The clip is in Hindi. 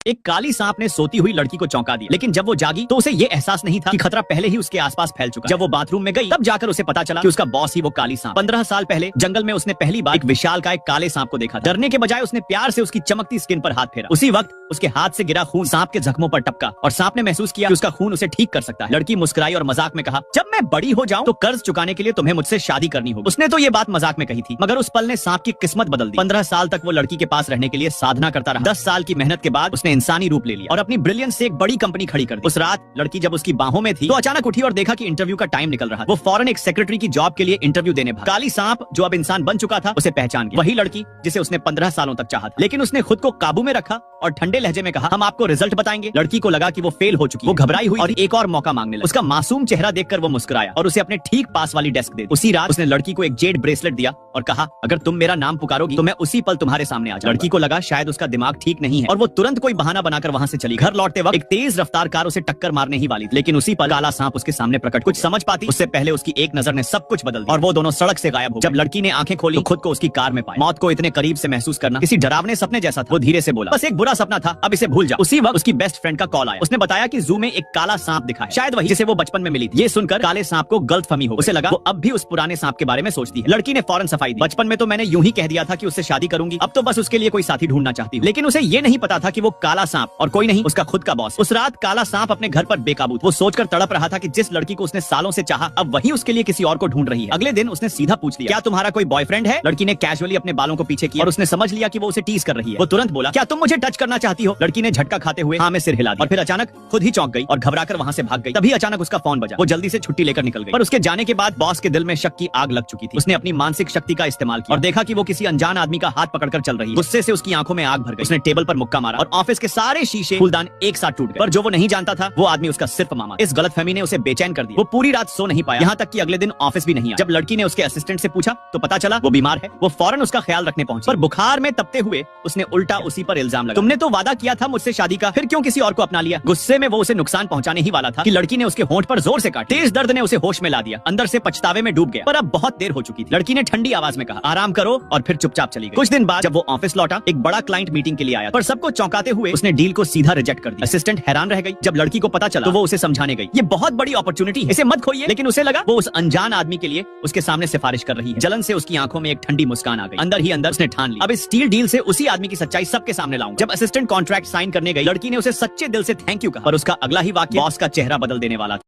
एक काली सांप ने सोती हुई लड़की को चौंका दिया, लेकिन जब वो जागी तो उसे ये एहसास नहीं था कि खतरा पहले ही उसके आसपास फैल चुका। जब वो बाथरूम में गई तब जाकर उसे पता चला कि उसका बॉस ही वो काली सांप। 15 साल पहले जंगल में उसने पहली बार एक विशालकाय काले सांप को देखा था। डरने के बजाय उसने प्यार से उसकी चमकती स्किन पर हाथ फेरा। उसी वक्त उसके हाथ से गिरा खून सांप के जख्मों पर टपका और सांप ने महसूस किया कि उसका खून उसे ठीक कर सकता है। लड़की मुस्कुराई और मजाक में कहा, जब मैं बड़ी हो जाऊं तो कर्ज चुकाने के लिए तुम्हें मुझसे शादी करनी होगी। उसने तो ये बात मजाक में कही थी, मगर उस पल ने सांप की किस्मत बदल दी। 15 साल तक वो लड़की के पास रहने के लिए साधना करता रहा। 10 साल की मेहनत के बाद उसने इंसानी रूप ले लिया और अपनी ब्रिलियंस से एक बड़ी कंपनी खड़ी कर दी। उस रात लड़की जब उसकी बाहों में थी तो अचानक उठी और देखा कि इंटरव्यू का टाइम निकल रहा। वो फौरन एक सेक्रेटरी की जॉब के लिए इंटरव्यू देने भागा। काली सांप जो अब इंसान बन चुका था उसे पहचान गया। वही लड़की जिसे उसने 15 सालों तक चाहा था, लेकिन उसने खुद को काबू में रखा और ठंडे लहजे में कहा, हम आपको रिजल्ट बताएंगे। लड़की को लगा कि वो फेल हो चुकी है। वो घबराई हुई और एक और मौका मांगने लगी। उसका मासूम चेहरा देखकर वो मुस्कुराया और उसे अपने ठीक पास वाली डेस्क दे दी। उसी रात उसने लड़की को एक जेड ब्रेसलेट दिया और कहा, अगर तुम मेरा नाम पुकारोगी तो मैं उसी पल तुम्हारे सामने आ जाऊंगा। लड़की को लगा शायद उसका दिमाग ठीक नहीं है और वो तुरंत कोई बहाना बनाकर वहां से चली। घर लौटते वक्त एक तेज रफ्तार कार उसे टक्कर मारने ही वाली थी, लेकिन उसी पल काला सांप उसके सामने प्रकट। कुछ समझ पाती उससे पहले उसकी एक नजर ने सब कुछ बदल दिया और वो दोनों सड़क से गायब हो गए। जब लड़की ने आंखें खोली तो खुद को उसकी कार में पाया। मौत को इतने करीब से महसूस करना किसी डरावने सपने जैसा था। वो धीरे से बोला, बस एक बुरा सपना था, अब इसे भूल जा। उसी वक्त उसकी बेस्ट फ्रेंड का कॉल आया। उसने बताया कि जू में एक काला सांप दिखा है, शायद वही जिसे वो बचपन में मिली थी। ये सुनकर काले सांप को गलतफहमी हो गई। उसे लगा वो अब भी उस पुराने सांप के बारे में सोचती है। लड़की ने फौरन सफाई दी, बचपन में तो मैंने यूं ही कह दिया था कि उससे शादी करूंगी, अब तो बस उसके लिए कोई साथी ढूंढना चाहती हूँ। लेकिन उसे ये नहीं पता था कि वो काला सांप और कोई नहीं, उसका खुद का बॉस। उस रात काला सांप अपने घर पर बेकाबू था। वो सोचकर तड़प रहा था कि जिस लड़की को उसने सालों से चाहा अब वही उसके लिए किसी और को ढूंढ रही है। अगले दिन उसने सीधा पूछ लिया, क्या तुम्हारा कोई बॉयफ्रेंड है? लड़की ने कैजुअली अपने बालों को पीछे किया और उसने समझ लिया कि वो उसे टीज कर रही है। वो तुरंत बोला, क्या तुम मुझे टच करना चाहती हो? लड़की ने झटका खाते हुए हाँ में सिर हिला दिया और फिर अचानक खुद ही चौंक गई और घबराकर वहां से भाग गई। तभी अचानक उसका फोन बजा। वो जल्दी से छुट्टी लेकर निकल गई, पर उसके जाने के बाद बॉस के दिल में शक की आग लग चुकी थी। उसने अपनी मानसिक शक्ति का इस्तेमाल किया और देखा कि वो किसी अनजान आदमी का हाथ पकड़कर चल रही है। गुस्से से उसकी आंखों में आग भर गई। उसने टेबल पर मुक्का मारा और ऑफिस के सारे शीशे फूलदान एक साथ टूट गए। पर जो वो नहीं जानता था वो आदमी उसका सिर्फ मामा। इस गलतफहमी ने उसे बेचैन कर दिया। वो पूरी रात सो नहीं पाया, यहाँ तक कि अगले दिन ऑफिस भी नहीं आया। जब लड़की ने उसके असिस्टेंट से पूछा तो पता चला वो बीमार है। वो फौरन उसका ख्याल रखने पहुंची, पर बुखार में तपते हुए उसने उल्टा उसी पर इल्जाम लगाया। तुमने तो वादा किया था मुझसे शादी का, फिर क्यों किसी और को अपना लिया? गुस्से में वो उसे नुकसान पहुंचाने ही वाला था कि लड़की ने उसके होंठ पर जोर से काटा। तेज दर्द ने उसे होश में ला दिया। अंदर से पछतावे में डूब गया, पर अब बहुत देर हो चुकी थी। लड़की ने ठंडी आवाज में कहा, आराम करो, और फिर चुपचाप चली गई। कुछ दिन बाद जब वो ऑफिस लौटा एक बड़ा क्लाइंट मीटिंग के लिए आया, पर सबको चौंकाते हुए उसने डील को सीधा रिजेक्ट कर दिया। असिस्टेंट हैरान रह गई। जब लड़की को पता चला तो वो उसे समझाने गई, ये बहुत बड़ी अपॉर्चुनिटी है, इसे मत खोइए। लेकिन उसे लगा वो उस अनजान आदमी के लिए उसके सामने सिफारिश कर रही है। जलन से उसकी आंखों में एक ठंडी मुस्कान आ गई। अंदर ही अंदर उसने ठान ली, अब इस स्टील डील से उसी आदमी की सच्चाई सबके सामने लाऊं। जब असिस्टेंट कॉन्ट्रैक्ट साइन करने गई लड़की ने उसे सच्चे दिल से थैंक यू कहा, पर उसका अगला ही वाक्य बॉस का चेहरा बदल देने वाला था।